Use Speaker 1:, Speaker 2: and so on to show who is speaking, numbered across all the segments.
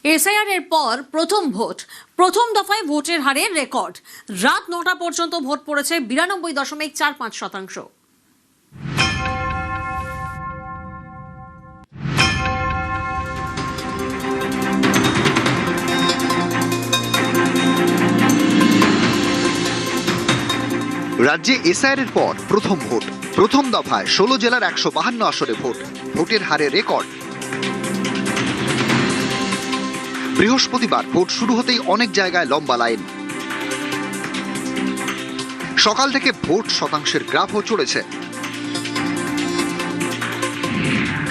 Speaker 1: SIR এর পর প্রথম ভোট, প্রথম দফায় ভোটের হারের রেকর্ড। রাত 9টা পর্যন্ত ভোট পড়েছে 92.45%।
Speaker 2: রাজ্যে এসআইআর এর পর প্রথম ভোট, প্রথম দফায় 16 জেলার 152 আসনে ভোট, ভোটের হারে রেকর্ড। বৃহস্পতিবার ভোট শুরু হতেই অনেক জায়গায় লম্বা লাইন। সকাল থেকে ভোট শতাংশের গ্রাফও চড়েছে।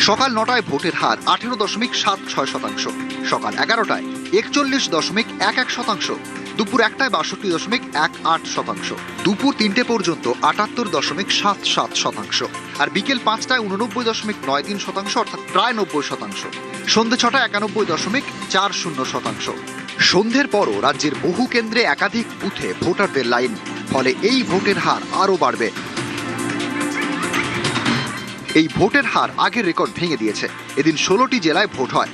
Speaker 2: সকাল 9টায় ভোটের হার 18.76%, সকাল 11টায় 41.11%, দুপুর 1টায় 62.18%, দুপুর 3টে পর্যন্ত 78.77%, আর বিকেল 5টায় 89.93%, অর্থাৎ প্রায় 90%, সন্ধ্যে 6টায় 91.40%। সন্ধ্যের পরও রাজ্যের বহু কেন্দ্রে একাধিক বুথে ভোটারদের লাইন, ফলে এই ভোটের হার আরও বাড়বে। এই ভোটের হার আগের রেকর্ড ভেঙে দিয়েছে। এদিন 16টি জেলায় ভোট হয়।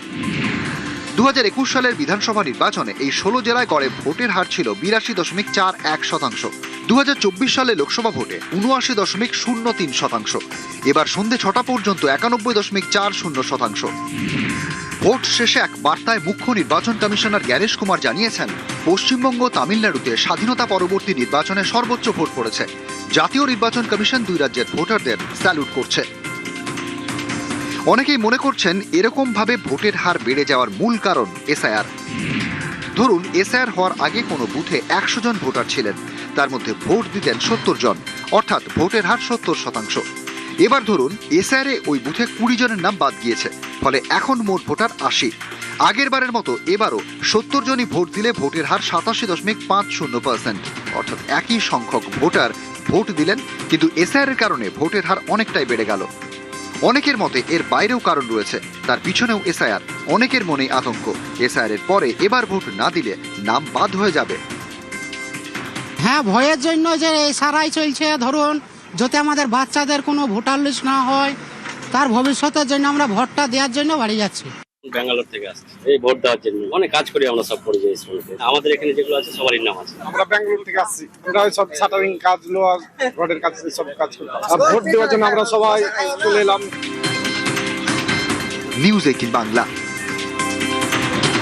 Speaker 2: 2021 সালের বিধানসভা নির্বাচনে এই 16 জেলায় গড়ে ভোটের হার ছিল 82.41%। 2024 সালে লোকসভা ভোটে 79.03%। এবার সন্ধ্যে 6টা পর্যন্ত 91.40%। ভোট শেষে এক বার্তায় মুখ্য নির্বাচন কমিশনার জ্ঞানেশ কুমার জানিয়েছেন, পশ্চিমবঙ্গ তামিলনাড়ুতে স্বাধীনতা পরবর্তী নির্বাচনে সর্বোচ্চ ভোট পড়েছে। জাতীয় নির্বাচন কমিশন দুই রাজ্যের ভোটারদের স্যালুট করছে। অনেকেই মনে করছেন এরকম ভাবে ভোটের হার বেড়ে যাওয়ার মূল কারণ এসআইআর। ধরুন এসআইআর হওয়ার আগে কোনো বুথে 100 জন ভোটার ছিলেন, তার মধ্যে ভোট দিতেন 70 জন, অর্থাৎ ভোটের হার 70%। এবার ধরুন এসআইআর এ ওই বুথে 20 জনের নাম বাদ গিয়েছে, ফলে এখন মোট ভোটার 80। আগের বারের মতো এবারও 70 জনই ভোট দিলে ভোটের হার 87.50%, অর্থাৎ একই সংখ্যক ভোটার ভোট দিলেন, কিন্তু এসআইআর এর কারণে ভোটের হার অনেকটাই বেড়ে গেল। অনেকের মতে এর বাইরেও কারণ রয়েছে, তার পিছনেও এসআইআর। অনেকের মনেই আতঙ্ক, এসআইআর এর পরে এবার ভোট না দিলে নাম বাদ হয়ে যাবে।
Speaker 3: হ্যাঁ, ভয়ের জন্য যে এসআরআই চলছে, ধরুন যাতে আমাদের বাচ্চাদের কোনো ভোটার লিস্ট না হয়, তার ভবিষ্যতের জন্য আমরা ভোটটা দেওয়ার জন্য বাড়ি যাচ্ছি।
Speaker 4: ব্যাঙ্গালোর থেকে আসছি এই ভোট দেওয়ার জন্য। অনেক কাজ করি আমরা, সব পড়ে যাই স্কুলে। আমাদের এখানে যেগুলো আছে সবারই নাম আছে।
Speaker 5: আমরা ব্যাঙ্গালোর থেকে আসছি, আমরা সব শাটারিং কাজ, লোহার রডের কাজ, সব কাজ করি। আর ভোট দেওয়ার জন্য আমরা সবাই চলে এলাম।
Speaker 2: নিউজ 18 বাংলা।